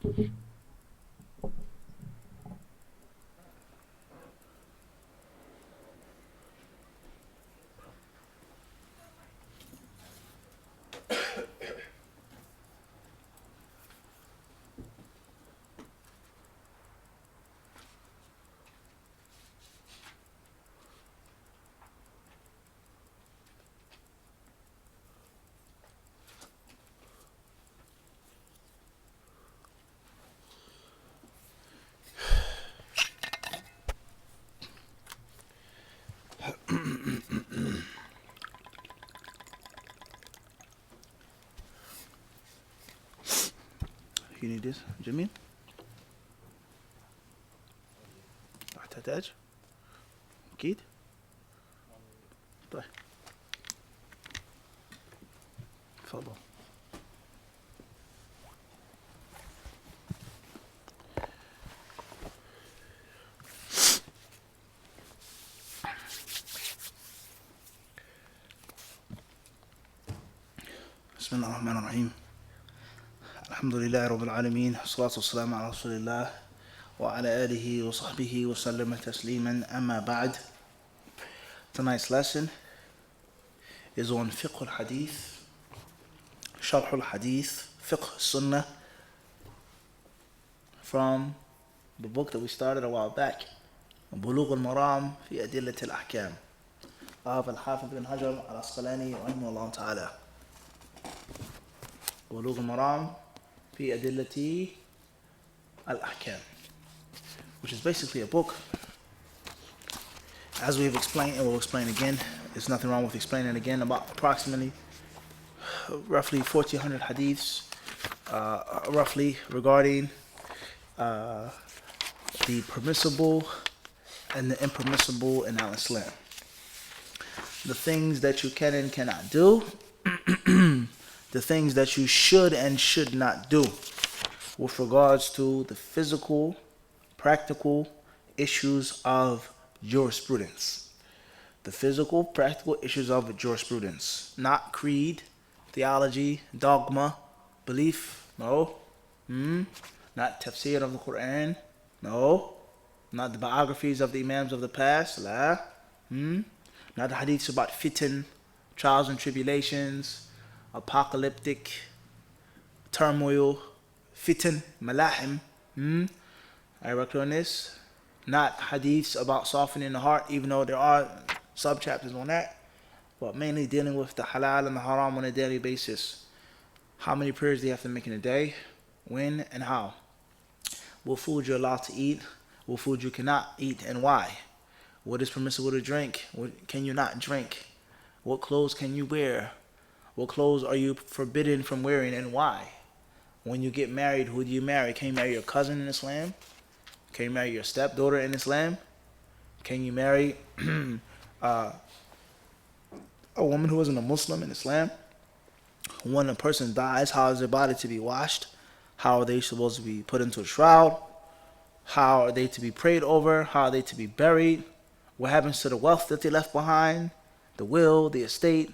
You need this, Jamil? تحتاج؟ أكيد؟ طيب تفضل. بسم الله الرحمن الرحيم. الحمد لله رب العالمين، والصلاة والسلام على رسول الله وعلى آله وصحبه وسلم تسليما. أما بعد. Tonight's lesson is on fiqh al-hadith, sharh al-hadith, fiqh sunnah, from the book that we started a while back, Bulugh al-Maram fi Adillat al-Ahkam of Al-Hafidh bin Hajar al-Asqalani rahimahullah ta'ala. Bulugh al-Maram fi Adillat al-Ahkam, which is basically a book, as we've explained and we'll explain again. There's nothing wrong with explaining again, about approximately roughly 1400 hadiths roughly regarding the permissible and the impermissible in al-Islam, the things that you can and cannot do, the things that you should and should not do with regards to the physical, practical issues of jurisprudence. The physical, practical issues of jurisprudence. Not creed, theology, dogma, belief, no. Not tafsir of the Quran, no. Not the biographies of the Imams of the past, la. Not the hadiths about fitan, trials and tribulations, apocalyptic turmoil, fitan, malahim. I worked on this. Not hadiths about softening the heart, even though there are sub-chapters on that, but mainly dealing with the halal and the haram on a daily basis. How many prayers do you have to make in a day? When and how? What food you're allowed to eat? What food you cannot eat and why? What is permissible to drink? What can you not drink? What clothes can you wear? What clothes are you forbidden from wearing and why? When you get married, who do you marry? Can you marry your cousin in Islam? Can you marry your stepdaughter in Islam? Can you marry a woman who isn't a Muslim in Islam? When a person dies, how is their body to be washed? How are they supposed to be put into a shroud? How are they to be prayed over? How are they to be buried? What happens to the wealth that they left behind? The will, the estate?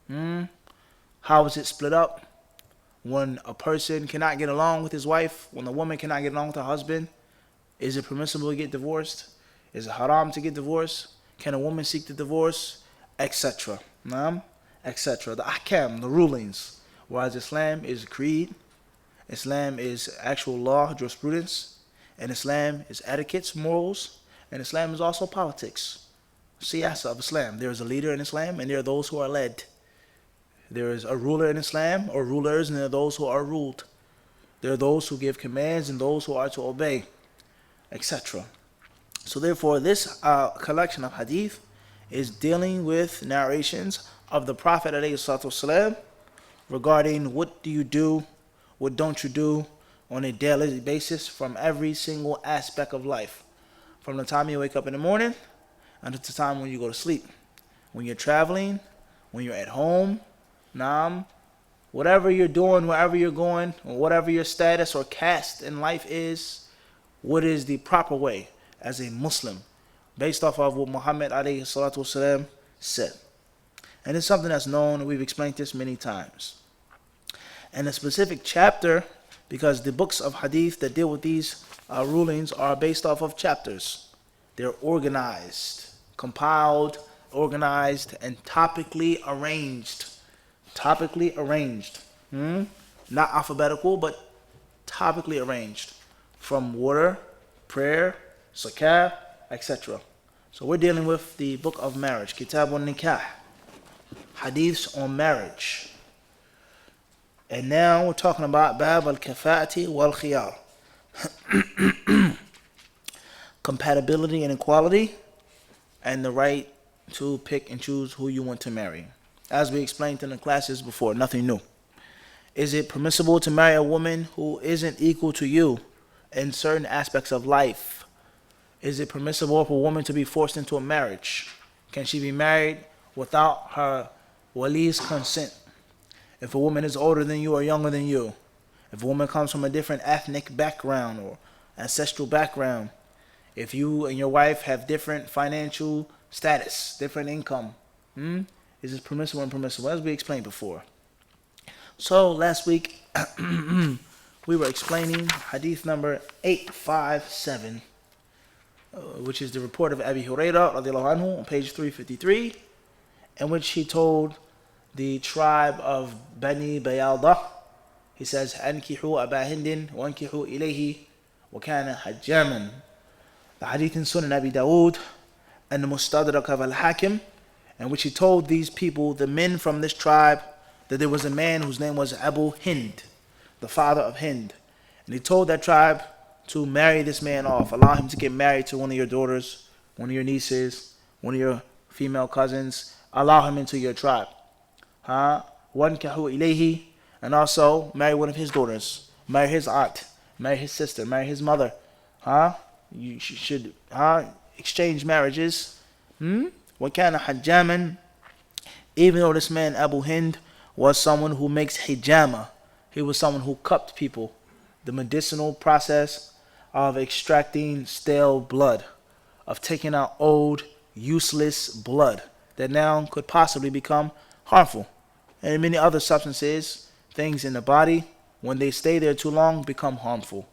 How is it split up? When a person cannot get along with his wife, when a woman cannot get along with her husband, is it permissible to get divorced? Is it haram to get divorced? Can a woman seek the divorce? Etc. Etc. The ahkam, the rulings. Whereas Islam is creed, Islam is actual law, jurisprudence, and Islam is etiquettes, morals, and Islam is also politics. Siyasa of Islam. There is a leader in Islam, and there are those who are led. There is a ruler in Islam, or rulers, and there are those who are ruled. There are those who give commands and those who are to obey, etc. So therefore, this collection of hadith is dealing with narrations of the Prophet ﷺ regarding what do you do, what don't you do on a daily basis from every single aspect of life. From the time you wake up in the morning until the time when you go to sleep. When you're traveling, when you're at home, whatever you're doing, wherever you're going, or whatever your status or caste in life is, what is the proper way as a Muslim based off of what Muhammad ﷺ said. And it's something that's known, we've explained this many times. And a specific chapter because the books of hadith that deal with these rulings are based off of chapters. They're organized, compiled, organized, and topically arranged. Topically arranged. Not alphabetical, but topically arranged. From water, prayer, zakah, etc. So we're dealing with the book of marriage, Kitab al-Nikah, hadiths on marriage. And now we're talking about Bab al-Kafa'ati wal-Khiyar, compatibility and equality, and the right to pick and choose who you want to marry. As we explained in the classes before, nothing new. Is it permissible to marry a woman who isn't equal to you in certain aspects of life? Is it permissible for a woman to be forced into a marriage? Can she be married without her wali's consent? If a woman is older than you or younger than you, if a woman comes from a different ethnic background or ancestral background, if you and your wife have different financial status, different income, is it permissible and impermissible? As we explained before. So last week we were explaining hadith number 857, which is the report of Abi Hurairah radiallahu anhu on page 353, in which he told the tribe of Bani Bayaldah, he says, "Ankihu Aba Hindin wa ankihu ilayhi wa kana hajjaman." The hadith in Sunan Abi Dawood and the Mustadrak of Al-Hakim, in which he told these people, the men from this tribe, that there was a man whose name was Abu Hind, the father of Hind. And he told that tribe to marry this man off, allow him to get married to one of your daughters, one of your nieces, one of your female cousins, allow him into your tribe. وَانْكَحُوا إِلَيْهِ, and also marry one of his daughters, marry his aunt, marry his sister, marry his mother. You should exchange marriages. وَكَانَ حَجَّامًا, even though this man Abu Hind was someone who makes hijama, he was someone who cupped people, the medicinal process of extracting stale blood, of taking out old, useless blood that now could possibly become harmful. And many other substances, things in the body, when they stay there too long, become harmful.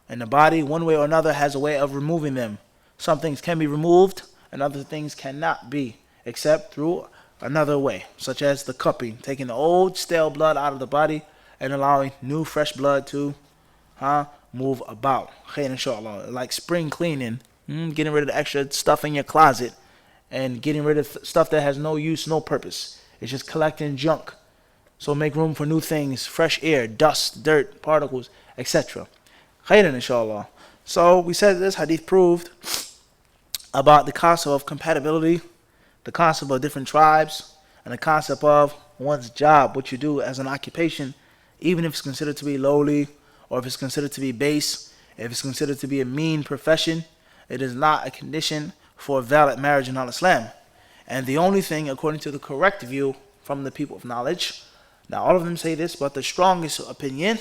And the body, one way or another, has a way of removing them. Some things can be removed, and other things cannot be, except through another way, such as the cupping, taking the old, stale blood out of the body and allowing new, fresh blood to move about. Khair, inshallah. Like spring cleaning, getting rid of the extra stuff in your closet and getting rid of stuff that has no use, no purpose. It's just collecting junk. So make room for new things, fresh air, dust, dirt, particles, etc. Khairan, inshallah. So we said this hadith proved about the concept of compatibility, the concept of different tribes, and the concept of one's job, what you do as an occupation, even if it's considered to be lowly, or if it's considered to be base, if it's considered to be a mean profession, it is not a condition for a valid marriage in Islam. And the only thing, according to the correct view from the people of knowledge, now all of them say this, but the strongest opinion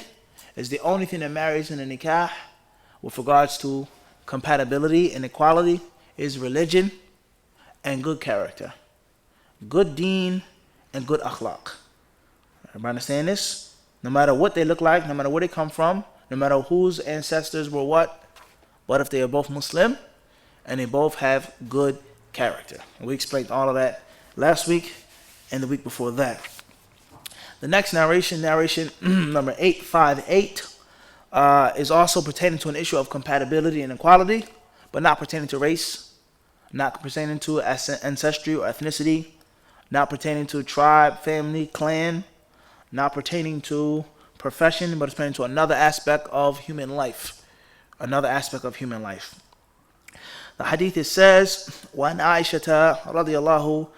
is the only thing that marries in a nikah with regards to compatibility and equality is religion and good character. Good deen and good akhlaq. Everybody understand this? No matter what they look like, no matter where they come from, no matter whose ancestors were what, but if they are both Muslim and they both have good character. And we explained all of that last week and the week before that. The next narration number 858, is also pertaining to an issue of compatibility and equality, but not pertaining to race, not pertaining to ancestry or ethnicity, not pertaining to tribe, family, clan, not pertaining to profession, but it's pertaining to another aspect of human life. Another aspect of human life. The hadith, it says, وَأَنْ عَائِشَةَ رَضِيَ اللَّهُ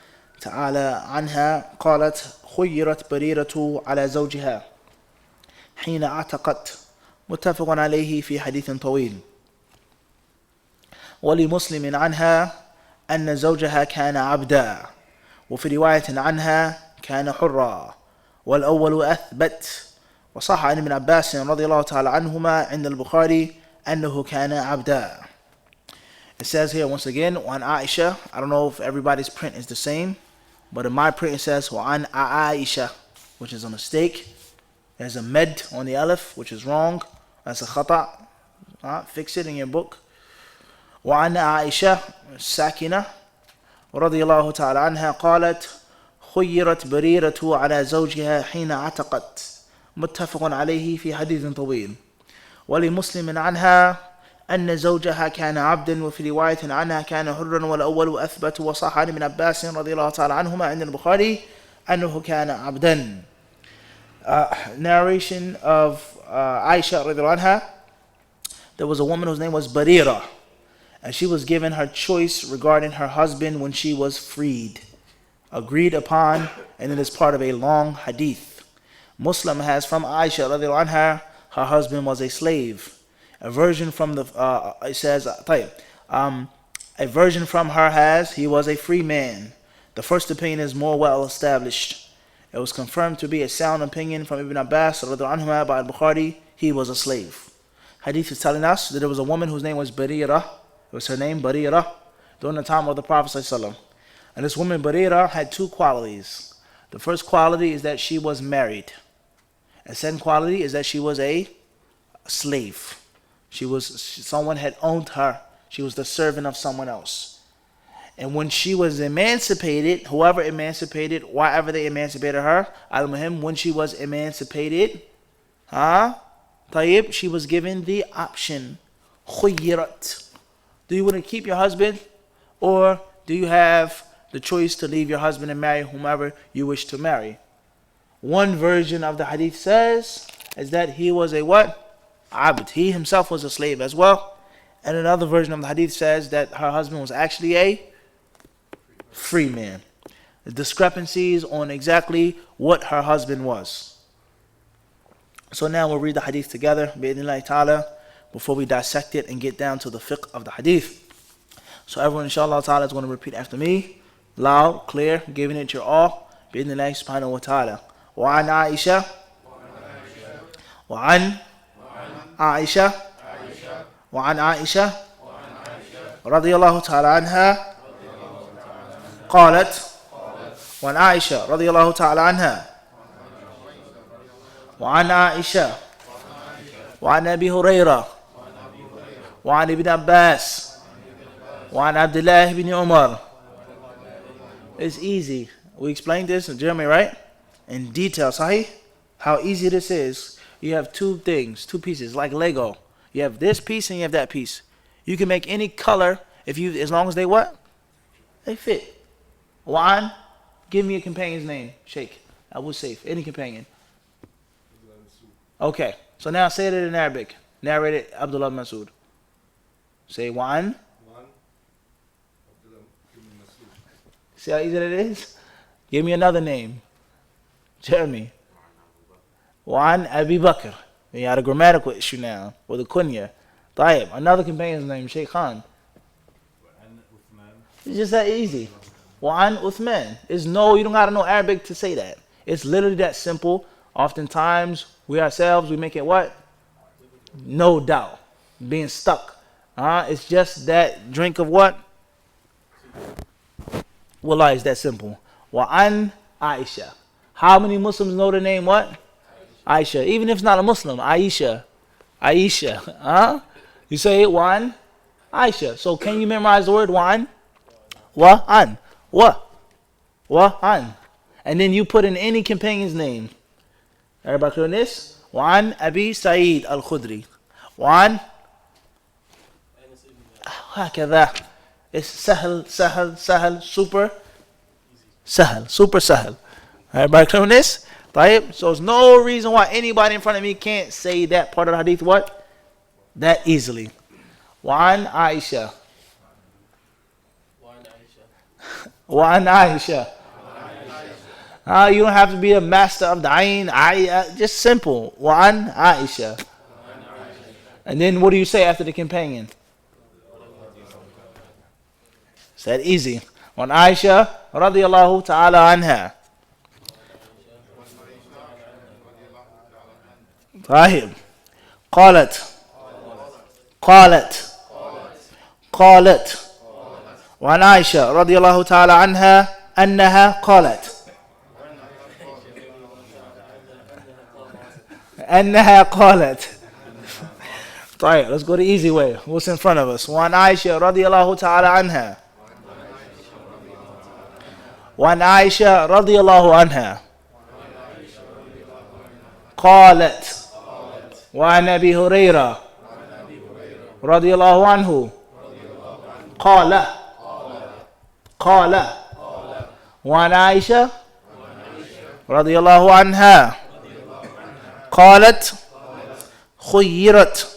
تَعَالَى عَنْهَا قَالَتْ خُيِّرَتْ بَرِيرَةُ عَلَى زَوْجِهَا حين اعتقت متفق عليه في حديث طويل. ولمسلم عنها أن زوجها كان عبدا، وفي رواية عنها كان حرا، والأول أثبت. وصح عن ابن عباس رضي الله تعالى عنهما عند البخاري أنه كان عبدا. It says here once again, وعن عائشة. I don't know if everybody's print is the same, but in my print it says وعن عائشة, which is a mistake. There's a med on the alif, which is wrong. That's a khata. Fix it in your book. وعن عائشة الساكنة رضي الله تعالى عنها قالت خيرت بريرة على زوجها حين عتقت متفق عليه في حديث طويل. ولمسلم عنها أن زوجها كان عبدا وفي رواية عنها كان حرا والأول أثبت وصح عن ابن عباس رضي الله تعالى عنهما عند البخاري أنه كان عبدا. Narration of Aisha رضي الله عنها. There was a woman whose name was Barira, and she was given her choice regarding her husband when she was freed, agreed upon, and it is part of a long hadith. Muslim has from Aisha radiallahu anha, her husband was a slave. A version from the it says a version from her has he was a free man. The first opinion is more well established. It was confirmed to be a sound opinion from Ibn Abbas radiallahu anhu by Al-Bukhari. He was a slave. Hadith is telling us that there was a woman whose name was Barira. It was her name, Barira, during the time of the Prophet ﷺ. And this woman, Barira, had two qualities. The first quality is that she was married. The second quality is that she was a slave. Someone had owned her. She was the servant of someone else. And when she was emancipated, whoever emancipated, wherever they emancipated her, al-muhim, when she was emancipated, she was given the option, khuyyirat. Do you want to keep your husband, or do you have the choice to leave your husband and marry whomever you wish to marry? One version of the hadith says is that he was a what? Abd. He himself was a slave as well. And another version of the hadith says that her husband was actually a free man. The discrepancies on exactly what her husband was. So now we'll read the hadith together, bi'idhnillahi ta'ala, before we dissect it and get down to the fiqh of the hadith. So everyone, inshallah ta'ala, is going to repeat after me, loud, clear, giving it your all, bi'idhnillahi subhanahu wa ta'ala. وعن عائشة وعن عائشة وعن عائشة رضي الله تعالى عنها قالت وعن عائشة رضي الله تعالى عنها وعن عائشة وعن أبي هريرة وعن ابن عباس وعن عبد الله بن عمر. It's easy. We explained this in Germany, right? In detail, sahih? How easy this is. You have two pieces, like Lego. You have this piece and you have that piece. You can make any color as long as they what? They fit. Wa'an, give me a companion's name. Sheikh. I was safe. Any companion. Okay. So now say it in Arabic. Narrate it, Abdullah Masood. Say Wa'an. See how easy that is? Give me another name. Jeremy. Wa'an Abi Bakr. You had a grammatical issue now. With a kunya. Tayyib. Another companion's name, Sheikh Khan. It's just that easy. Wa'an Uthman. You don't gotta know Arabic to say that. It's literally that simple. Oftentimes, we ourselves, we make it what? No doubt. Being stuck. It's just that drink of what? Wallah, it's that simple. Wa'an Aisha. How many Muslims know the name what? Aisha. Even if it's not a Muslim, Aisha. Aisha. You say it, Wa'an Aisha. So can you memorize the word Wa'an? Wa'an. Wa'an. And then you put in any companion's name. Everybody clear on this? Wa'an Abi Sa'id al-Khudri. Wa'an. هكذا. It's sahal, super sahal. Everybody clear on this? Right? So there's no reason why anybody in front of me can't say that part of the hadith what? That easily. Wa'an Aisha. Wa'an Aisha. You don't have to be a master of the ayn. Just simple. Wa'an Aisha. And then what do you say after the companion? It's that easy. Wa'an Aisha radiyallahu ta'ala anha. طيب. قالت وعن عائشة رضي الله تعالى عنها أنها قالت. أنها قالت. طيب, let's go the easy way. What's in front of us? وعن عائشة رضي الله تعالى عنها. وعن عائشة رضي الله عنها قالت. وعن أبي هريرة رضي الله عنه قال. وعن عائشة رضي الله عنها قالت خيرت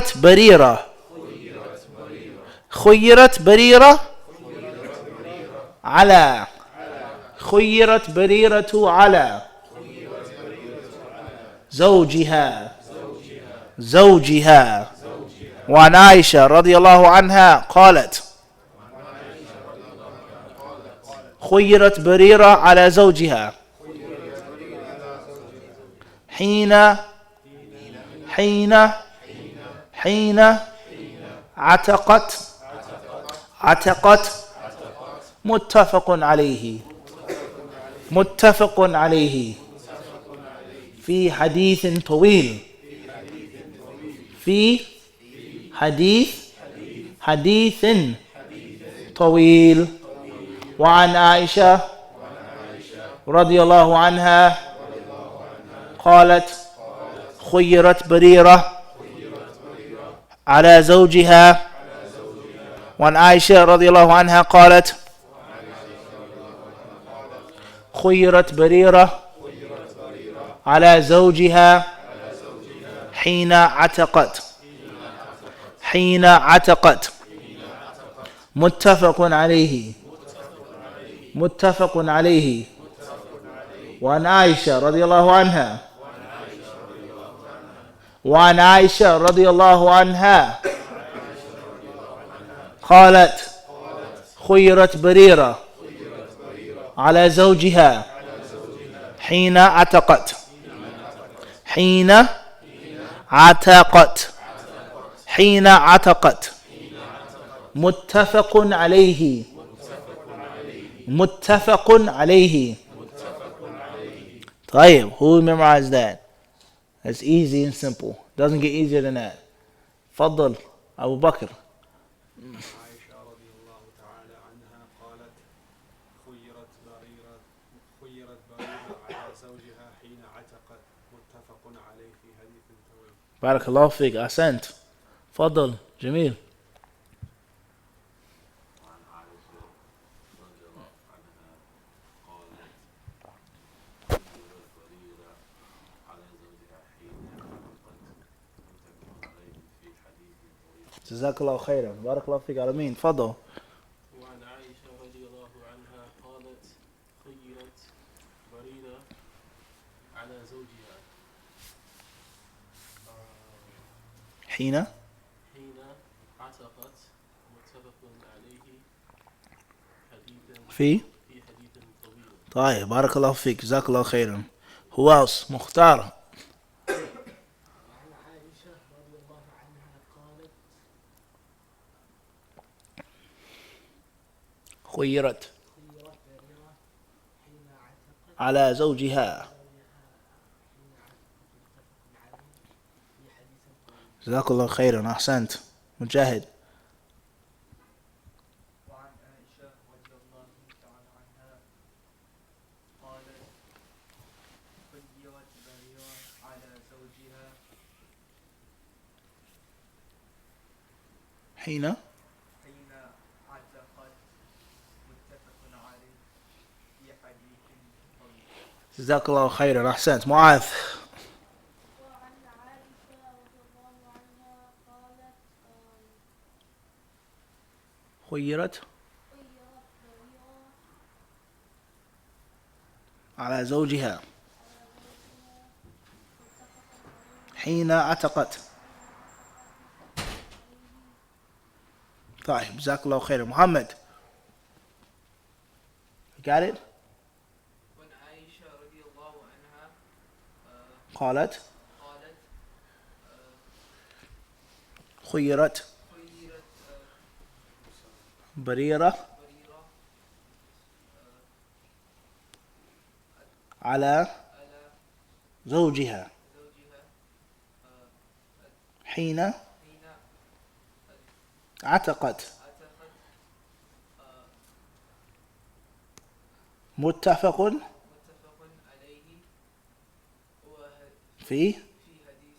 بريرة. خيرت بريرة على. خيرت بريرة على زوجها. وعن عائشة رضي الله عنها قالت خيرت بريرة على زوجها حين عتقت. متفق عليه في حديث طويل. وعن عائشة رضي الله عنها قالت خيرت بريرة على زوجها. وعن عائشة رضي الله عنها قالت خيرت بريرة على زوجها حين عتقت. متفق عليه. وعن عائشة رضي الله عنها قالت خيرت بريرة على زوجها حين عتقت. متفق عليه. طيب, who memorized that? That's easy and simple. Doesn't get easier than that. تفضل أبو بكر. عائشة رضي الله تعالى عنها قالت خيرت بريرة على زوجها حين عتقت. متفق عليه في حديث طويل. بارك الله فيك. أحسنت. تفضل جميل. جزاك الله خيرا. بارك الله فيك. على مين؟ تفضل. وعن عائشة رضي الله عنها قالت خيرت بريرة على زوجها حين عتقت. متفق عليه في حديث طويل. طيب, بارك الله فيك. جزاك الله خيرا. Who else? مختار. خيرت على زوجها. جزاك الله خيرا. أحسنت. مجاهد. وعن عائشة رضي الله تعالى عنها قالت خيرت بريرة على زوجها حين عتقت. متفق عليه في حديث طويل. جزاك الله خيرا. أحسنت. معاذ. وعن عائشة رضي الله عنها قالت خيرت بريرة على زوجها حين عتقت. طيب, جزاك الله خيرا. محمد. You got it? وعن عائشة رضي الله عنها قالت خيرت خيرت بريرة بريرة على على زوجها زوجها حين حين عتقت عتقت متفق متفق عليه في في حديث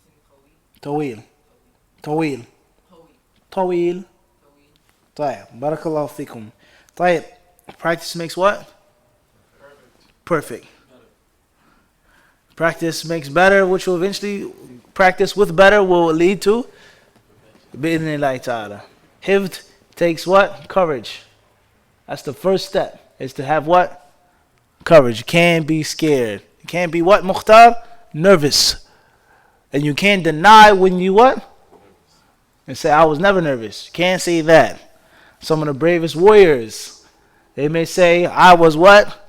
طويل طويل قوي طويل طويل طيب بارك الله فيكم طيب practice makes what? Perfect. Practice makes better, which will eventually practice with better will lead to bi'idhnillahi ta'ala. Hifd takes what? Courage. That's the first step, is to have what? Courage. You can't be scared. You can't be what, Mukhtar? Nervous. And you can't deny when you what? And say, I was never nervous. You can't say that. Some of the bravest warriors, they may say, I was what?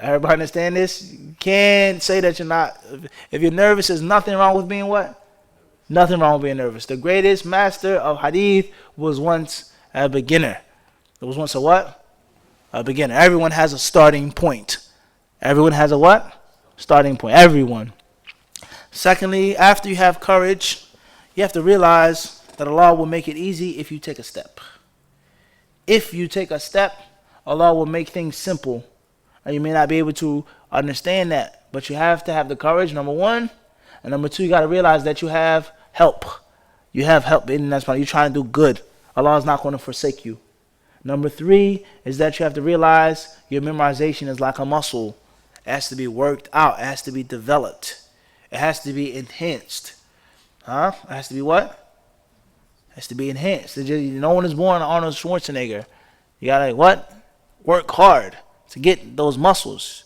Everybody understand this? You can't say that you're not. If you're nervous, there's nothing wrong with being what? Nothing wrong with being nervous. The greatest master of hadith was once a beginner. It was once a what? A beginner. Everyone has a starting point. Everyone has a what? Starting point. Everyone. Secondly, after you have courage, you have to realize that Allah will make it easy if you take a step. If you take a step, Allah will make things simple. And you may not be able to understand that, but you have to have the courage, number one. And number two, you got to realize that you have help. You have help in that spot. You're trying to do good. Allah is not going to forsake you. Number three is that you have to realize your memorization is like a muscle. It has to be worked out. It has to be developed. It has to be enhanced. It has to be what? It has to be enhanced. No one is born Arnold Schwarzenegger. You got to what? Work hard to get those muscles.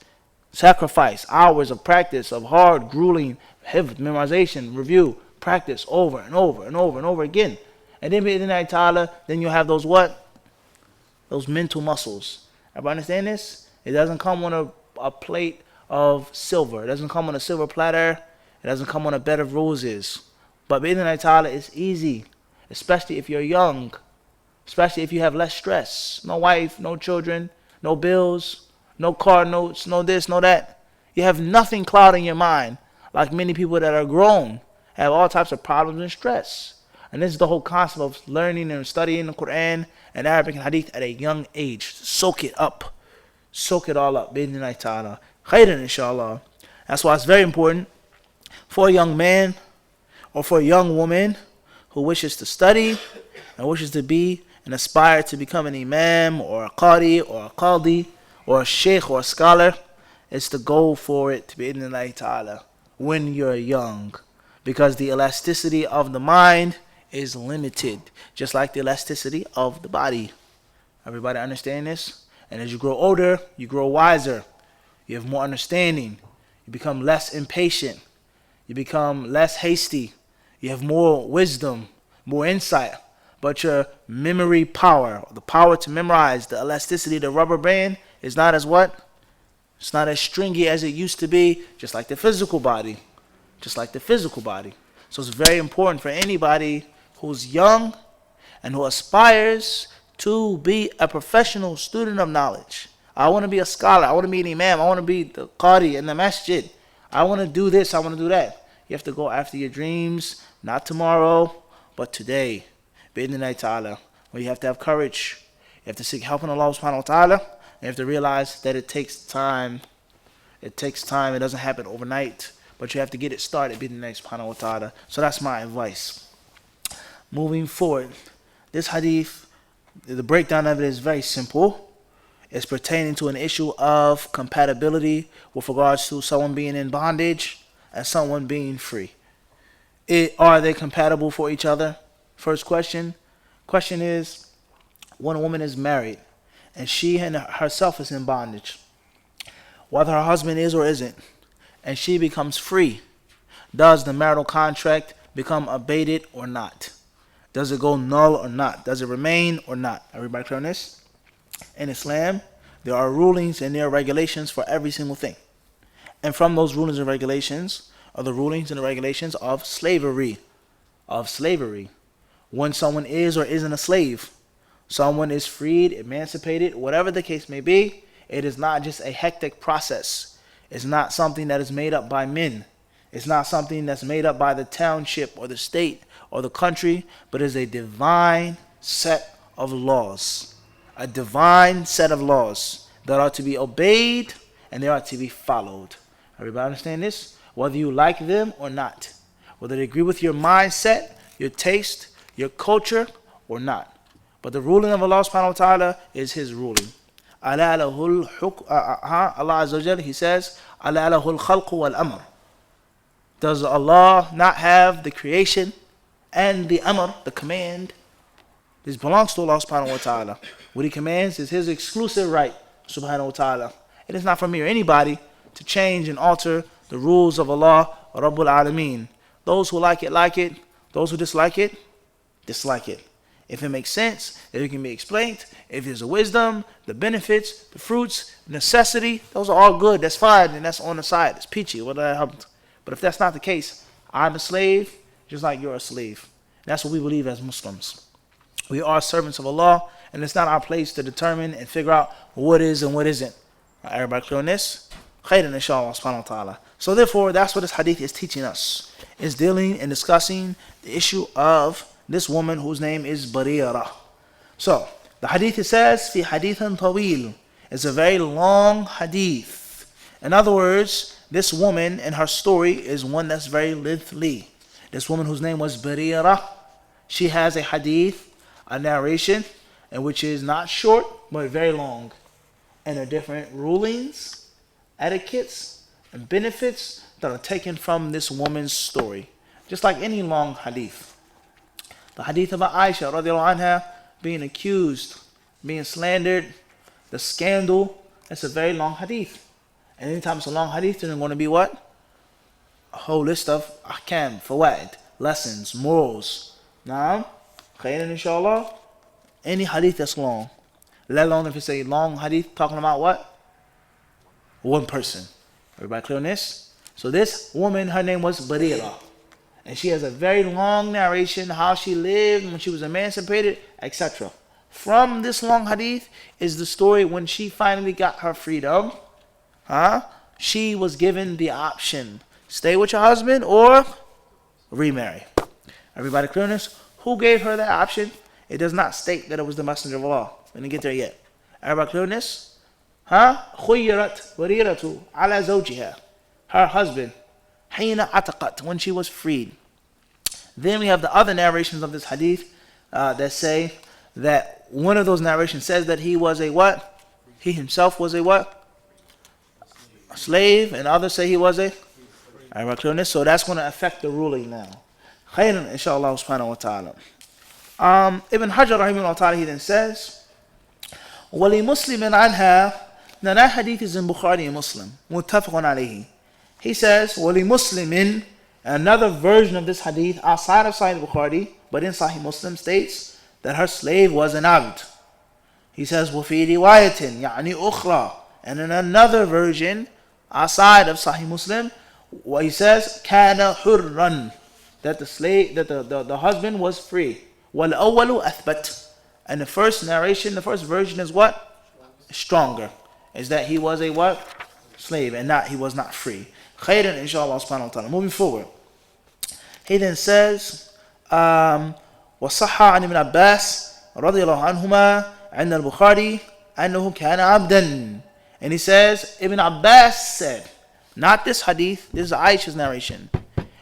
Sacrifice hours of practice, of hard, grueling, hifd, memorization, review, practice over and over and over and over again. And then bi'idhnillahi ta'ala, then you'll have those what? Those mental muscles. Everybody understand this? It doesn't come on a plate of silver. It doesn't come on a silver platter. It doesn't come on a bed of roses. But bi'idhnillahi ta'ala, it's easy. Especially if you're young. Especially if you have less stress. No wife, no children, no bills, no car notes, no this, no that. You have nothing clouding your mind. Like many people that are grown have all types of problems and stress. And this is the whole concept of learning and studying the Quran and Arabic and Hadith at a young age. Soak it up. Soak it all up. Bi'idhnillahi ta'ala. Khairan inshallah. That's why it's very important for a young man or for a young woman who wishes to study and wishes to be and aspire to become an imam or a qari or a qadi or a sheikh or a scholar. It's to go for it, bi'idhnillahi ta'ala, when you're young. Because the elasticity of the mind is limited, just like the elasticity of the body. Everybody understand this? And as you grow older, you grow wiser. You have more understanding. You become less impatient. You become less hasty. You have more wisdom, more insight. But your memory power, the power to memorize, the elasticity of the rubber band is not as what? It's not as stringy as it used to be, just like the physical body. Just like the physical body. So it's very important for anybody who's young and who aspires to be a professional student of knowledge. I want to be a scholar. I want to be an imam. I want to be the qari in the masjid. I want to do this. I want to do that. You have to go after your dreams, not tomorrow, but today. Bi'idhnillahi ta'ala. Well, you have to have courage. You have to seek help from Allah subhanahu wa ta'ala. And you have to realize that it takes time. It takes time. It doesn't happen overnight. But you have to get it started, bi'idhnillahi subhanahu wa ta'ala. So that's my advice. Moving forward, this hadith, the breakdown of it is very simple. It's pertaining to an issue of compatibility with regards to someone being in bondage and someone being free. Are they compatible for each other? First question. Question is, when a woman is married and she and herself is in bondage, whether her husband is or isn't, and she becomes free, does the marital contract become abated or not? Does it go null or not? Does it remain or not? Everybody clear on this? In Islam, there are rulings and there are regulations for every single thing. And from those rulings and regulations are the rulings and the regulations of slavery. of slavery. When someone is or isn't a slave, someone is freed, emancipated, whatever the case may be, it is not just a hectic process. It's not something that is made up by men. It's not something that's made up by the township or the state or the country, but is a divine set of laws. A divine set of laws that are to be obeyed and they are to be followed. Everybody understand this? Whether you like them or not. Whether they agree with your mindset, your taste, your culture or not. But the ruling of Allah subhanahu wa ta'ala is His ruling. Allah Azza wa Jalla, He says, Allah lahul khalqu wal amr. Does Allah not have the creation and the amr, the command? This belongs to Allah subhanahu wa ta'ala. What He commands is His exclusive right, subhanahu wa ta'ala. It is not for me or anybody to change and alter the rules of Allah, Rabbul Alameen. Those who like it. Those who dislike it, dislike it. If it makes sense, if it can be explained, if there's a wisdom, the benefits, the fruits, necessity, those are all good. That's fine, and that's on the side. It's peachy. What happened? But if that's not the case, I'm a slave, just like you're a slave. That's what we believe as Muslims. We are servants of Allah, and it's not our place to determine and figure out what is and what isn't. Everybody clear on this? Khairan inshallah subhanahu wa ta'ala. So therefore, that's what this hadith is teaching us. It's dealing and discussing the issue of this woman whose name is Barira. So, the hadith it says, fi hadithan tawil. It's a very long hadith. In other words, this woman and her story is one that's very lengthy. This woman whose name was Barira, she has a hadith, a narration, and which is not short, but very long. And there are different rulings, etiquettes, and benefits that are taken from this woman's story. Just like any long hadith. The hadith about Aisha radiallahu anha being accused, being slandered, the scandal, that's a very long hadith. And anytime it's a long hadith, then there's going to be what? A whole list of ahkam, fawaid, lessons, morals. Naam, khairan inshallah. Any hadith that's long. Let alone if it's a long hadith talking about what? One person. Everybody clear on this? So this woman, her name was Barira. And she has a very long narration, how she lived when she was emancipated, etc. From this long hadith is the story when she finally got her freedom. She was given the option. Stay with your husband or remarry. Everybody clear on this? Who gave her that option? It does not state that it was the Messenger of Allah. We didn't get there yet. Everybody clear on this? خُيِّرَتْ وَرِيرَةُ عَلَى زَوْجِهَا. Her husband. حِينَ عَتَقَتْ. When she was freed. Then we have the other narrations of this hadith that say that one of those narrations says that he was a what? He himself was a what? A slave. And others say he was a... Everybody clear on this? So that's going to affect the ruling now. Khairan inshallah subhanahu wa ta'ala. Ibn Hajar rahimahullah ta'ala, he then says, وَلِمُسْلِمٍ عَنْهَا. Now that hadith is in Bukhari and Muslim. مُتَّفَقٌ عَلَيْهِ. He says, وَلِمُسْلِمٍ. Another version of this hadith outside of Sahih Bukhari, but in Sahih Muslim states that her slave was an abd. He says, وَفِي رِوَايَةٍ يَعْنِي أُخْرَى. And in another version outside of Sahih Muslim, what he says, كَانَ حُرًّا. That the slave, that the husband was free. وَالْأَوَّلُ أَثْبَتْ. And the first narration, the first version is what? Stronger. Is that he was a what? Slave, and not he was not free. Khairan inshallah subhanahu wa ta'ala. Moving forward. He then says, وَصَحَّ عَنِ ابْنِ عَبَّاسِ رَضِيَ اللَّهُ عَنْهُمَا عِنْدَ الْبُخَارِ أَنَّهُ كَانَ عَبْدًا. And he says, Ibn Abbas said, not this hadith, this is Aisha's narration,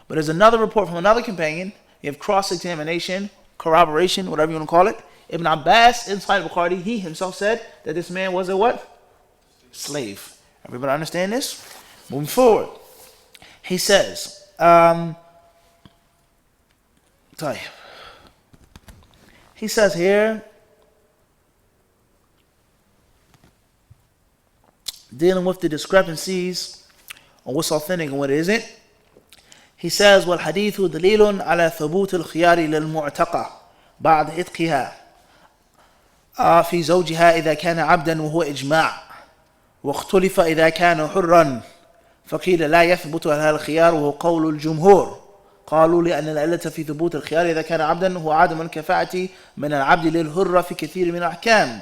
but there's another report from another companion. You have cross-examination, corroboration, whatever you want to call it. Ibn Abbas inside Bukhari, he himself said that this man was a what? Slave. Everybody understand this? Moving forward. He says, he says here, dealing with the discrepancies on what's authentic and what isn't. He says, وَالْحَدِيثُ دَلِيلٌ عَلَى ثُبُوتِ الْخِيَارِ لِلْمُعْتَقَى بَعْدَ إِتْقِهَا في زوجها إذا كان عبدا وهو إجماع واختلف إذا كان حرا فقيل لا يثبت لها الخيار وهو قول الجمهور قالوا لأن العلة في ثبوت الخيار إذا كان عبدا هو عدم الكفاءة من العبد للهرة في كثير من الأحكام،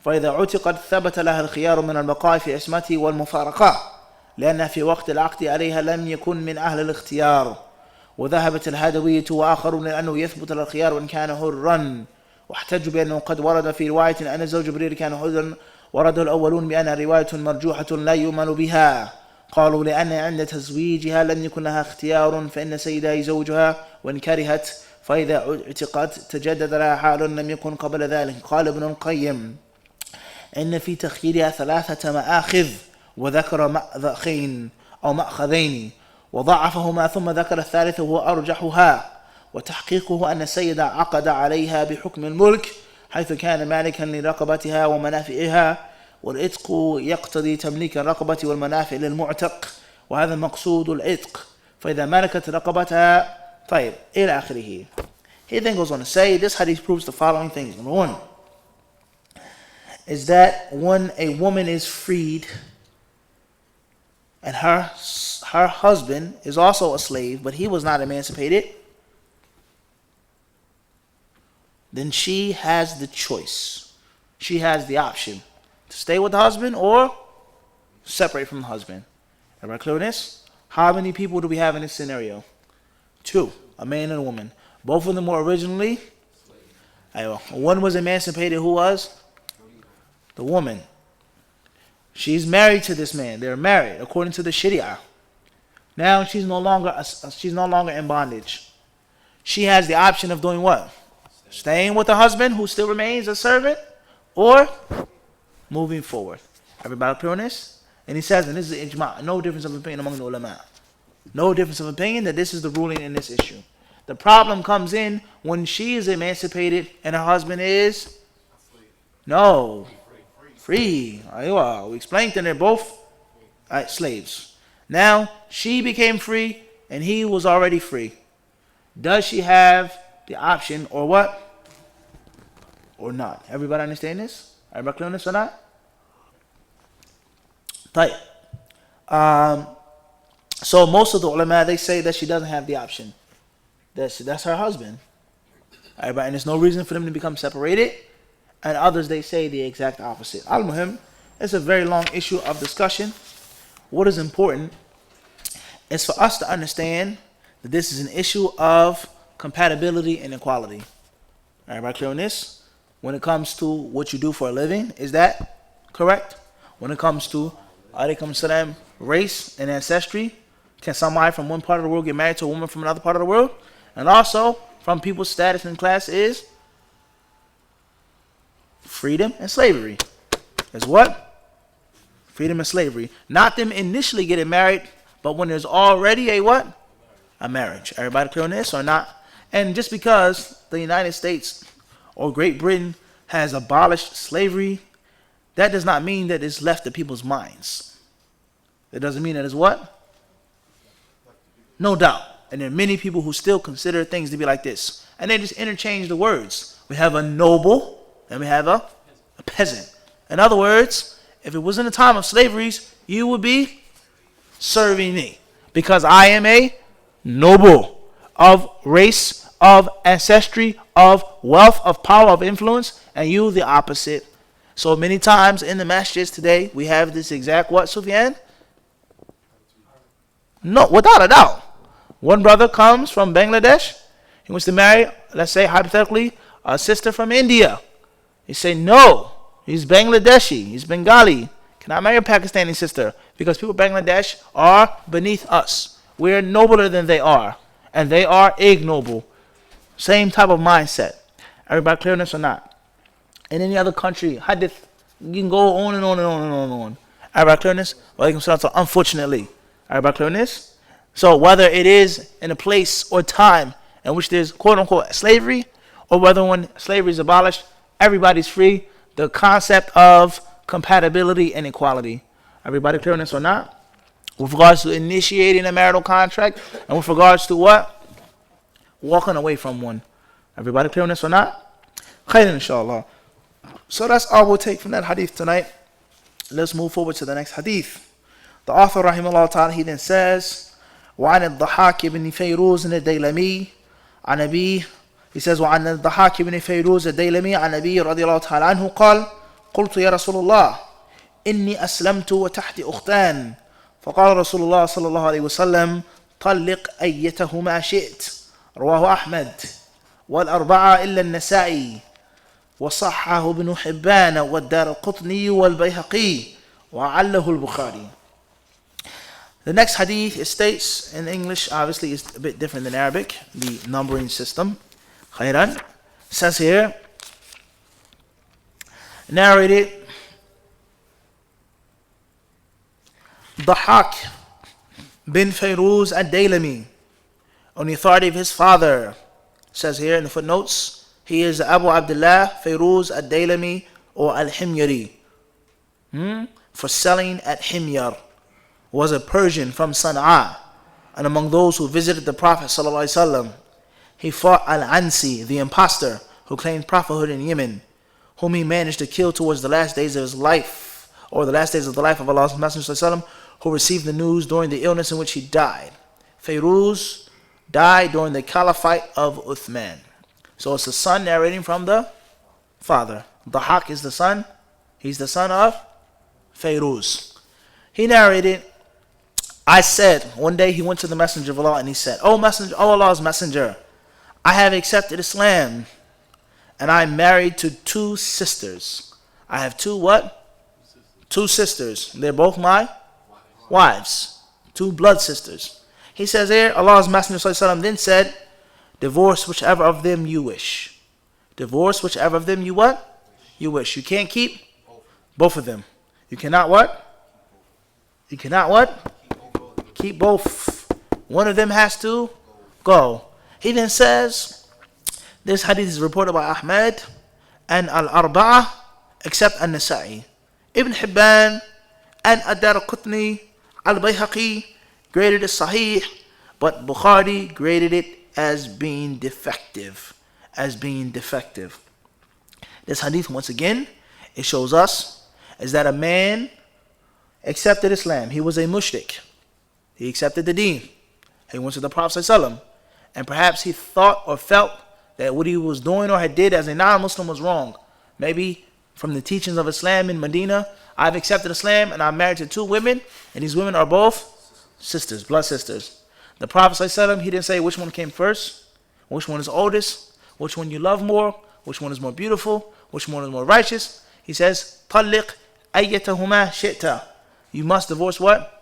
فإذا عتقت ثبت لها الخيار من البقاء في عصمته والمفارقة، لأن في وقت العقد عليها لم يكن من أهل الاختيار. وذهبت الهدوية وآخرون لأنه يثبت الخيار وإن كان هرا، واحتجوا بأنه قد ورد في رواية أن الزوج جبريل كان هرا، ورده الأولون بأنها رواية مرجوحة لا يؤمن بها. قالوا لأن عند تزويجها لم يكن لها اختيار، فإن سيدها زوجها وإن كرهت، فإذا اعتقت تجدد لها حال لم يكن قبل ذلك. قال ابن القيم إن في تخييرها 3 مآخذ، وذكر مأخذين أو مأخذين وضعفهما، ثم ذكر الثالث وهو أرجحها، وتحقيقه أن السيد عقد عليها بحكم الملك حيث كان مالكا لرقبتها ومنافعها، والعتق يقتضي تمليك الرقبة والمنافع للمعتق، وهذا مقصود العتق، فإذا ملكت رقبتها طيب إلى آخره. He then goes on to say this hadith proves the following things. Number 1 is that when a woman is freed and her husband is also a slave, but he was not emancipated, then she has the choice. She has the option to stay with the husband or separate from the husband. Everybody clear on this? How many people do we have in this scenario? 2, a man and a woman. Both of them were originally, one was emancipated. Who was? The woman. She's married to this man. They're married according to the Sharia. Now she's no longer in bondage. She has the option of doing what? Staying with the husband who still remains a servant, or moving forward. Everybody clear on this? And he says, and this is ijma', no difference of opinion among the ulama. No difference of opinion that this is the ruling in this issue. The problem comes in when she is emancipated and her husband is free. We explained that they're both slaves. Now she became free and he was already free. Does she have the option or what? Or not? Everybody understand this? Everybody clear on this or not? So most of the ulama, they say that she doesn't have the option. That's her husband. Everybody, and there's no reason for them to become separated. And others, they say the exact opposite. Al-Muhim, it's a very long issue of discussion. What is important is for us to understand that this is an issue of compatibility and equality. Everybody clear on this? When it comes to what you do for a living, is that correct? When it comes to alaykum salam, race and ancestry, can somebody from one part of the world get married to a woman from another part of the world? And also, from people's status and class is freedom and slavery. Is what? Freedom and slavery. Not them initially getting married, but when there's already a what? A marriage. Everybody clear on this or not? And just because the United States or Great Britain has abolished slavery, that does not mean that it's left to people's minds. It doesn't mean that it's what? No doubt. And there are many people who still consider things to be like this. And they just interchange the words. We have a noble and we have a peasant. In other words, if it was in the time of slaveries, you would be serving me. Because I am a noble of race, of ancestry, of wealth, of power, of influence, and you the opposite. So many times in the masjids today, we have this exact what, Sufyan? No, without a doubt. One brother comes from Bangladesh. He wants to marry, let's say hypothetically, a sister from India. He say, no, he's Bangladeshi, he's Bengali. Cannot marry a Pakistani sister because people in Bangladesh are beneath us. We're nobler than they are. And they are ignoble. Same type of mindset. Everybody clear on this or not? In any other country, hadith, you can go on and on and on and on and on. Everybody clear on this? Unfortunately. Everybody clear on this? So whether it is in a place or time in which there's quote-unquote slavery, or whether when slavery is abolished, everybody's free, the concept of compatibility and equality. Everybody clear on this or not? With regards to initiating a marital contract, and with regards to what? Walking away from one. Everybody clear on this or not? Khairan, inshallah. So that's all we'll take from that hadith tonight. Let's move forward to the next hadith. The author, rahimahullah ta'ala, he then says, وعن الضحاك بن فيروز الديلمي عن أبيه. He says وعن الضحاك بن فيروز الديلمي عن أبيه رضي الله تعالى عنه قال قلت يا رسول الله إني أسلمت وتحتي أختان فقال رسول الله صلى الله عليه وسلم طلق أيتهما شئت. رواه أحمد والأربعة إلا النسائي وصححه ابن حبان والدارقطني والبيهقي وعله البخاري. The next hadith, it states in English, obviously it's a bit different than Arabic, the numbering system. Khairan. Says here, narrated, Dhahak bin Fayruz ad-Daylami, on the authority of his father. Says here in the footnotes, he is Abu Abdullah Fayruz ad-Daylami or al-Himyari. For selling at Himyar. Was a Persian from Sana'a, and among those who visited the Prophet ﷺ, he fought Al-Ansi, the impostor, who claimed prophethood in Yemen, whom he managed to kill towards the last days of his life, or the last days of the life of Allah's Messenger ﷺ, who received the news during the illness in which he died. Fayruz died during the caliphate of Uthman. So it's the son narrating from the father. Dhahak is the son. He's the son of Fayruz. He narrated, I said, one day he went to the Messenger of Allah and he said, O Allah's Messenger, I have accepted Islam and I am married to two sisters. I have two what? Two sisters. They're both my wives. Two blood sisters. He says here, Allah's Messenger ﷺ then said, divorce whichever of them you wish. Divorce whichever of them you what? You wish. You can't keep both of them. You cannot what? You cannot what? Keep both. One of them has to go. He then says, this hadith is reported by Ahmad and Al-Arba'ah, except An-Nasa'i. Ibn Hibban and Ad-Darqutni, Al-Bayhaqi graded it Sahih, but Bukhari graded it as being defective. As being defective. This hadith, once again, it shows us is that a man accepted Islam. He was a mushrik. He accepted the deen. He went to the Prophet ﷺ, and perhaps he thought or felt that what he was doing or had did as a non-Muslim was wrong. Maybe from the teachings of Islam in Medina, I've accepted Islam and I'm married to two women, and these women are both sisters, blood sisters. The Prophet ﷺ, he didn't say which one came first, which one is oldest, which one you love more, which one is more beautiful, which one is more righteous. He says, طَلِّقْ أَيَّتَهُمَا شِئْتَ. You must divorce what?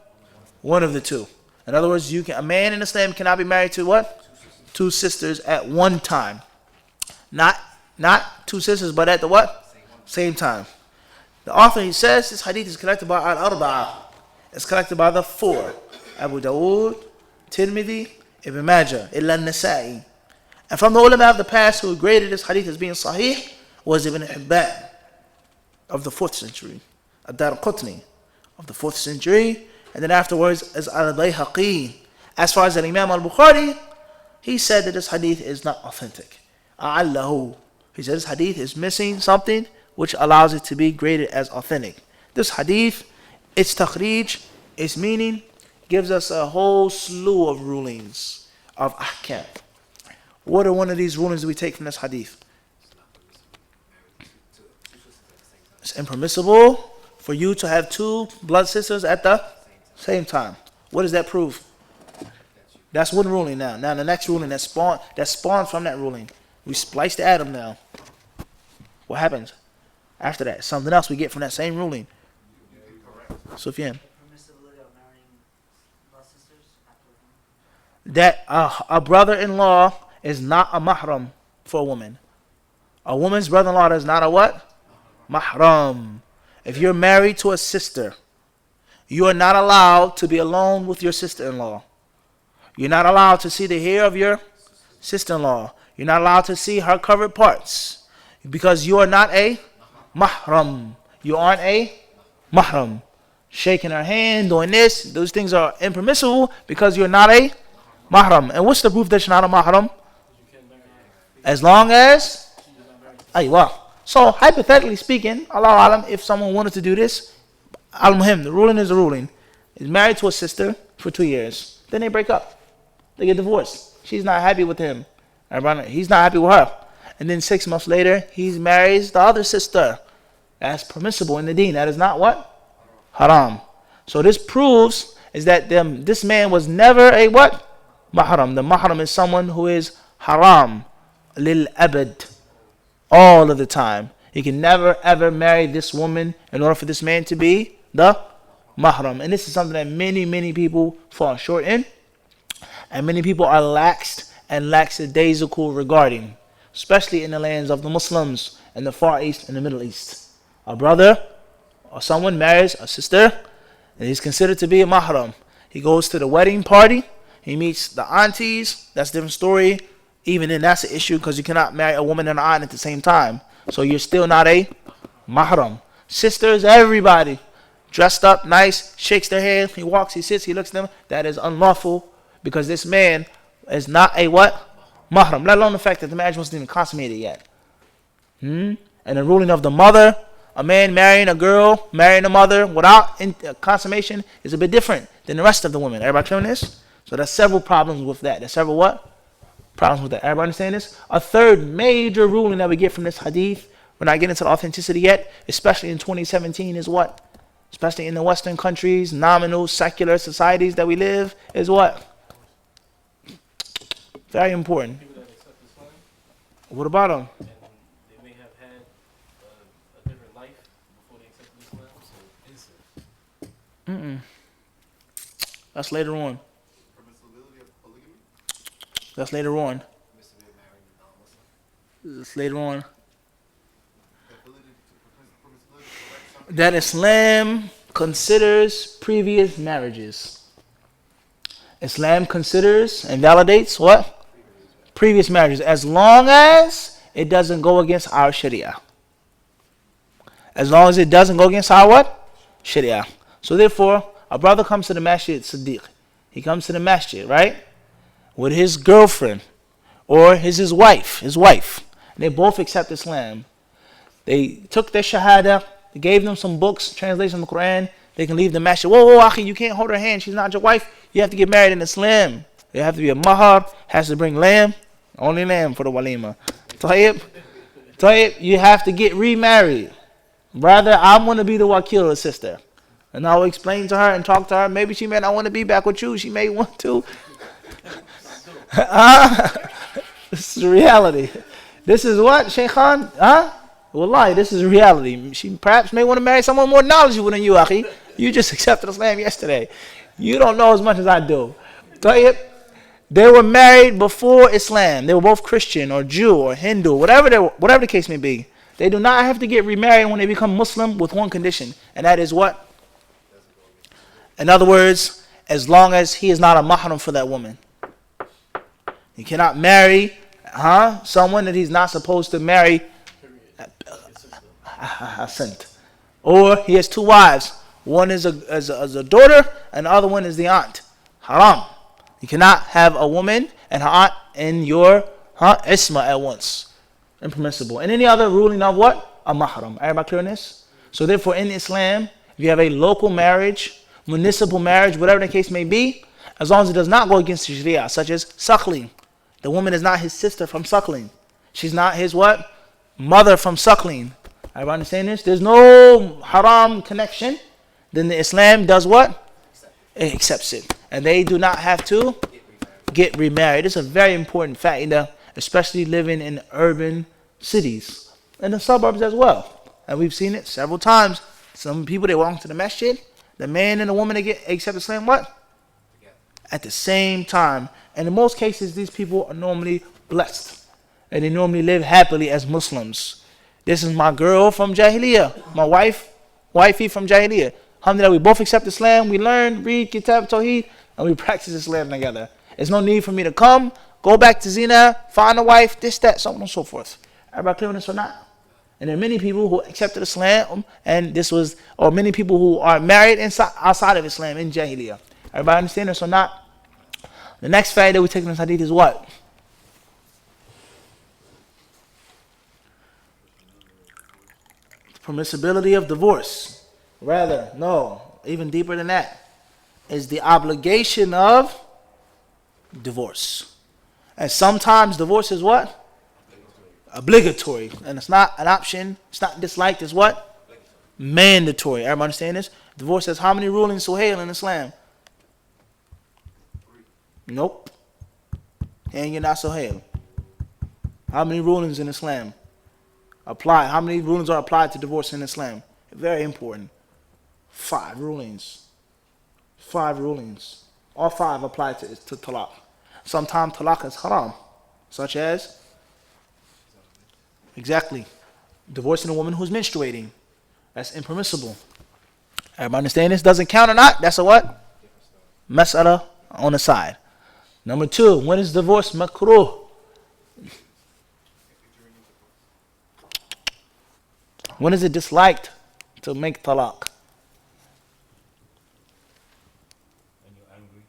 One of the two. In other words, a man in Islam cannot be married to what? Two sisters at one time. Not two sisters, but at the what? Same time. The author, he says, this hadith is collected by Al-Arba'ah. It's collected by the four. Abu Dawood, Tirmidhi, Ibn Majah, Illa Nasa'i. And from the ulama of the past who graded this hadith as being sahih was Ibn Hibban of the 4th century. Ad-Darqutni of the 4th century. And then afterwards is Al-Bayhaqi. As far as Imam Al-Bukhari, he said that this hadith is not authentic. A'allahu. He said this hadith is missing something which allows it to be graded as authentic. This hadith, its takhrij, its meaning, gives us a whole slew of rulings, of ahkam. What are one of these rulings that we take from this hadith? It's impermissible for you to have two blood sisters at the same time. What does that prove? That's one ruling now. Now the next ruling that spawns from that ruling. We spliced Adam now. What happens after that? Something else we get from that same ruling. Sufyan. That a brother-in-law is not a mahram for a woman. A woman's brother-in-law is not a what? Mahram. If you're married to a sister, you are not allowed to be alone with your sister-in-law. You're not allowed to see the hair of your sister-in-law. You're not allowed to see her covered parts because you are not a mahram. You aren't a mahram. Shaking her hand, doing this, those things are impermissible because you're not a mahram. And what's the proof that you're not a mahram? As long as aywa. So hypothetically speaking, Allah alam, if someone wanted to do this, al-muhim, the ruling is a ruling. Is married to a sister for 2 years. Then they break up. They get divorced. She's not happy with him. He's not happy with her. And then 6 months later, he marries the other sister. That's permissible in the deen. That is not what? Haram. So this proves is that this man was never a what? Mahram. The mahram is someone who is haram. Lil abad. All of the time. You can never ever marry this woman in order for this man to be the mahram. And this is something that many people fall short in. And many people are laxed and lackadaisical regarding. Especially in the lands of the Muslims in the Far East and the Middle East. A brother or someone marries a sister and he's considered to be a mahram. He goes to the wedding party. He meets the aunties. That's a different story. Even then that's an issue because you cannot marry a woman and an aunt at the same time. So you're still not a mahram. Sisters, everybody dressed up nice, shakes their hand. He walks, he sits, he looks at them. That is unlawful because this man is not a what? Mahram. Let alone the fact that the marriage wasn't even consummated yet. And the ruling of the mother, a man marrying a girl, marrying a mother without consummation is a bit different than the rest of the women. Everybody clear on this? So there's several problems with that. There's several what? Problems with that. Everybody understand this? A third major ruling that we get from this hadith, we're not getting into the authenticity yet, especially in 2017 is what? Especially in the Western countries, nominal, secular societies that we live, is what? Very important. People that accept Islam, What about them? and they may have had a different life before they accepted Islam, so incest. That's later on. Permissibility of polygamy? That's later on. Permissibility of marrying a non-Muslim? That's later on. The ability to permissibility to correct something? That Islam considers previous marriages. Islam considers and validates what? Previous marriages, as long as it doesn't go against our Sharia. As long as it doesn't go against our what? Sharia. So therefore, a brother comes to the masjid, Siddiq. He comes to the masjid, right? With his girlfriend or his wife. And they both accept Islam. They took their shahada, they gave them some books, translation of the Quran. They can leave the masjid. Whoa, akhi, you can't hold her hand. She's not your wife. You have to get married in Islam. You have to be a mahar, has to bring lamb. Only lamb for the walima. Tayyib, you have to get remarried. Brother, I'm going to be the wakil of the sister. And I will explain to her and talk to her. Maybe she may not want to be back with you. She may want to. This is reality. This is what, Shaykhan? Wallahi, this is reality. She perhaps may want to marry someone more knowledgeable than you, akhi. You just accepted Islam yesterday. You don't know as much as I do. Tayyib. They were married before Islam. They were both Christian or Jew or Hindu, whatever the case may be. They do not have to get remarried when they become Muslim with one condition, and that is what? In other words, as long as he is not a mahram for that woman. He cannot marry someone that he's not supposed to marry. Or he has 2 wives. One is a daughter, and the other one is the aunt. Haram. You cannot have a woman and her aunt in your isma at once. Impermissible. And any other ruling of what? A mahram. Everybody clear on this? So therefore in Islam, if you have a local marriage, municipal marriage, whatever the case may be, as long as it does not go against the Sharia, such as suckling. The woman is not his sister from suckling. She's not his what? Mother from suckling. Everybody understand this? There's no haram connection. Then the Islam does what? It accepts it. And they do not have to get remarried. It's a very important fact, especially living in urban cities and the suburbs as well. And we've seen it several times. Some people, they walk to the masjid, the man and the woman, they get accept Islam what? At the same time. And in most cases, these people are normally blessed. And they normally live happily as Muslims. This is my girl from Jahiliyyah. My wifey from Jahiliyyah. Alhamdulillah, we both accept Islam. We learn, read Kitab, Tawheed, and we practice Islam together. There's no need for me to come, go back to zina, find a wife, this, that, so on and so forth. Everybody clear on this or not? And there are many people who accepted Islam, and or many people who are married outside of Islam in Jahiliyyah. Everybody understand this or not? The next fact that we take from this hadith is what? Permissibility of divorce. Rather, no, even deeper than that, is the obligation of divorce. And sometimes divorce is what? Obligatory. And it's not an option. It's not disliked. It's what? Mandatory. Everybody understand this? Divorce has how many rulings, Suhail, in Islam? Nope. And you're not Suhail. How many rulings in Islam apply? How many rulings are applied to divorce in Islam? Very important. 5 rulings. 5 rulings. All 5 apply to talaq. Sometimes talaq is haram. Such as? Exactly. Divorcing a woman who's menstruating. That's impermissible. Everybody understand this? Doesn't count or not? That's a what? Mas'ala on the side. Number 2, when is divorce makruh? When is it disliked to make talaq? When you're angry.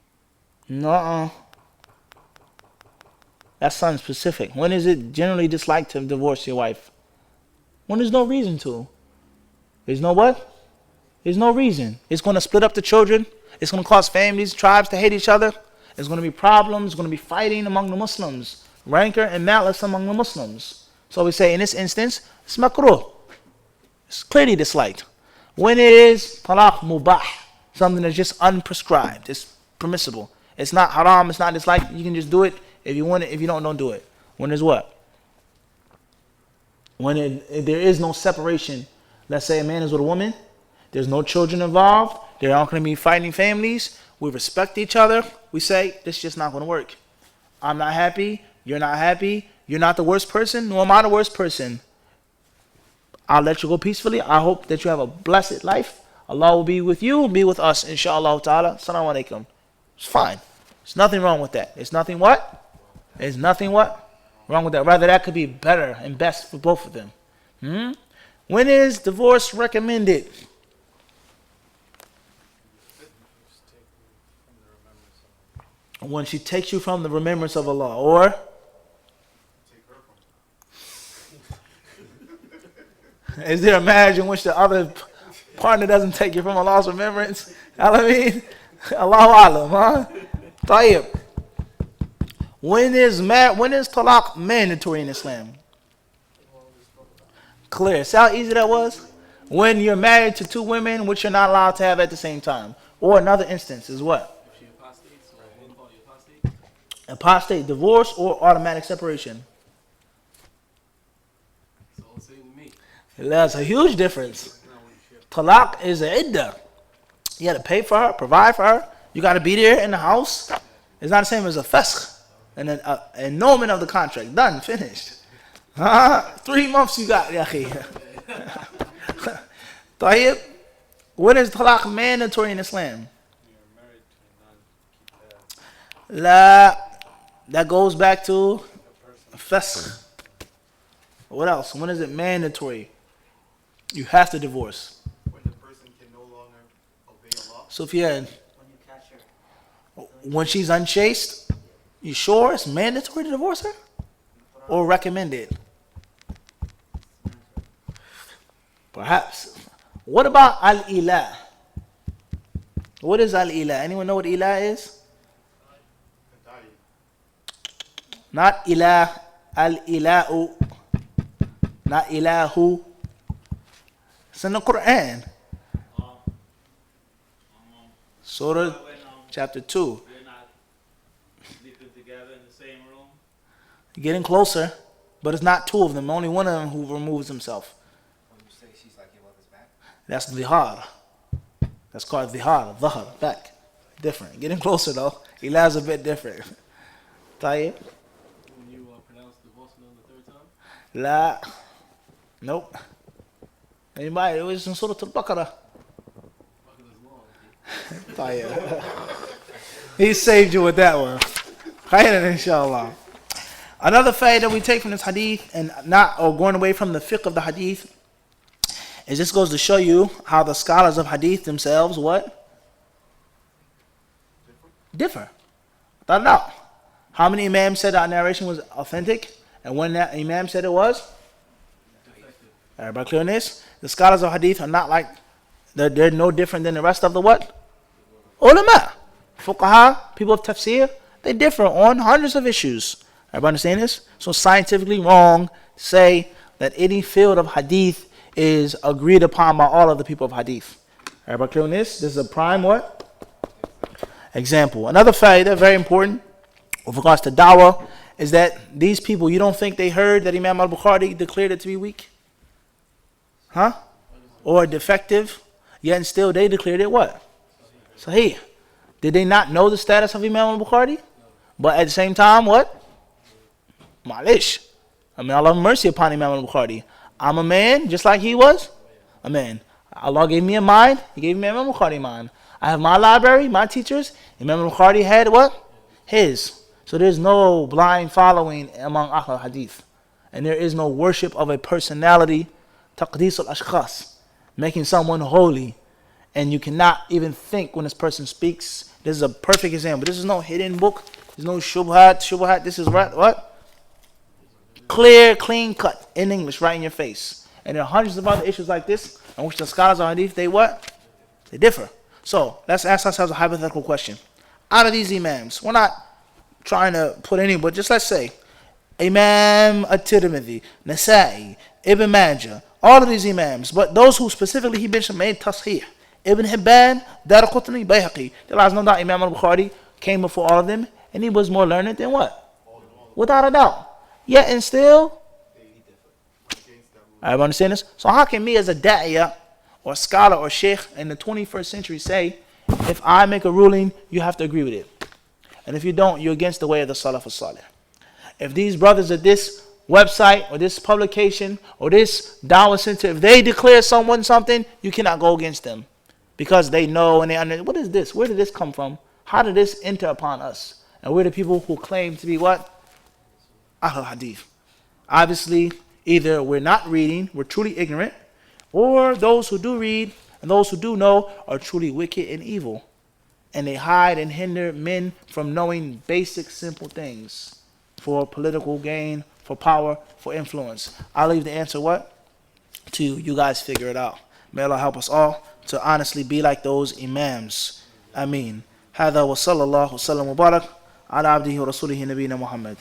No. That's something specific. When is it generally disliked to divorce your wife? When there's no reason to. There's no what? There's no reason. It's going to split up the children. It's going to cause families, tribes to hate each other. There's going to be problems. There's going to be fighting among the Muslims. Rancor and malice among the Muslims. So we say in this instance, it's makruh. It's clearly disliked. When it is talaq mubah, something that's just unprescribed. It's permissible. It's not haram. It's not disliked. You can just do it if you want it. If you don't do it. When there's what? When there is no separation. Let's say a man is with a woman. There's no children involved. There aren't going to be fighting families. We respect each other. We say, this is just not going to work. I'm not happy. You're not happy. You're not the worst person. Nor am I the worst person. I'll let you go peacefully. I hope that you have a blessed life. Allah will be with you, be with us, inshallah ta'ala. Assalamu alaikum. It's fine. There's nothing wrong with that. There's nothing what? There's nothing what? Wrong with that. Rather, that could be better and best for both of them. When is divorce recommended? When she takes you from the remembrance of Allah. Or? Take her from Is there a marriage in which the other partner doesn't take you from Allah's remembrance? You know what I mean? Allahu Alam, huh? Tayyib. When is talaq mandatory in Islam? Clear. See how easy that was? When you're married to 2 women, which you're not allowed to have at the same time. Or another instance is what? If she apostates, or one party apostate, Apostate, divorce, or automatic separation. it's all the same to me. That's a huge difference. Talaq is an iddah. You got to pay for her, provide for her. You got to be there in the house. It's not the same as a fasq. And then annulment of the contract. Done, finished. 3 months you got, Yahi. Tayyib, when is talaq mandatory in Islam? La, that goes back to fasq. What else? When is it mandatory? You have to divorce. when the person can no longer obey Allah. Sufyan, When you catch her. when she's unchaste, you sure it's mandatory to divorce her? Or recommended? Perhaps. What about al-ilah? What is al-ilah? Anyone know what ilah is? Not ilah, al-ilahu. Not ilahu. It's in the Quran. Surah chapter 2. We're not sleeping together in the same room. Getting closer, but it's not 2 of them. Only one of them who removes himself. When you say she's like your mother's back. That's dhihar. That's called dhihar, dhahar, back. Different. Getting closer though. Ilah's a bit different. Tayyib? When you pronounce divorcing on the 3rd time, La. Nope. Anybody? It was in Surah Al-Baqarah. fuck it is long. Tayyib. He saved you with that one. Khairan, inshallah. Another fact that we take from this hadith, and not or going away from the fiqh of the hadith, is this goes to show you how the scholars of hadith themselves what? Differ. Thought it out. How many imams said that narration was authentic? And when that imam said it was? Everybody clear on this? The scholars of hadith are not like, they're no different than the rest of the what? Ulama. Fuqaha, people of tafsir, They differ on hundreds of issues. Everybody understand this? So scientifically wrong to say that any field of hadith is agreed upon by all of the people of hadith. Everybody clear on this? This is a prime what? Example. Another fact very important with regards to dawah is that these people, you don't think they heard that Imam al-Bukhari declared it to be weak? Huh? Or defective? Yet and still they declared it what? Sahih. Did they not know the status of Imam al-Bukhari? But at the same time, what? Malish. I mean, Allah have mercy upon Imam al-Bukhari. I'm a man just like he was a man. Allah gave me a mind. He gave me Imam al-Bukhari a mind. I have my library, my teachers. Imam al-Bukhari had what? His. So there's no blind following among Ahl Hadith. And there is no worship of a personality, taqdees al-ashkhas, making someone holy. And you cannot even think when this person speaks. This is a perfect example. This is no hidden book. There's no shubhat. This is what? Clear, clean cut in English, right in your face. And there are hundreds of other issues like this on which the scholars of Hadith, they what? They differ. So let's ask ourselves a hypothetical question. Out of these imams, we're not trying to put any, but just let's say Imam at-Tirmidhi, Nasa'i, Ibn Majah, all of these imams, but those who specifically he mentioned made tasheeh. Ibn Hibban, Daraqutni, Bayhaqi. There is no doubt Imam al-Bukhari came before all of them, and he was more learned than what? Without a doubt. Yet and still, I understand this. So how can me as a da'iyah or scholar or sheikh in the 21st century say, if I make a ruling, you have to agree with it? And if you don't, you're against the way of the Salaf as-Salih. If these brothers at this website or this publication or this dawah center, if they declare someone something, you cannot go against them. Because they know and they understand, what is this? Where did this come from? How did this enter upon us? And we're the people who claim to be what? Ahl Hadith. Obviously, either we're not reading, we're truly ignorant, or those who do read and those who do know are truly wicked and evil. And they hide and hinder men from knowing basic, simple things for political gain, for power, for influence. I'll leave the answer what? To you guys figure it out. May Allah help us all to honestly be like those imams. Ameen. هذا وصلى الله وسلم وبارك على عبده ورسوله نبينا محمد.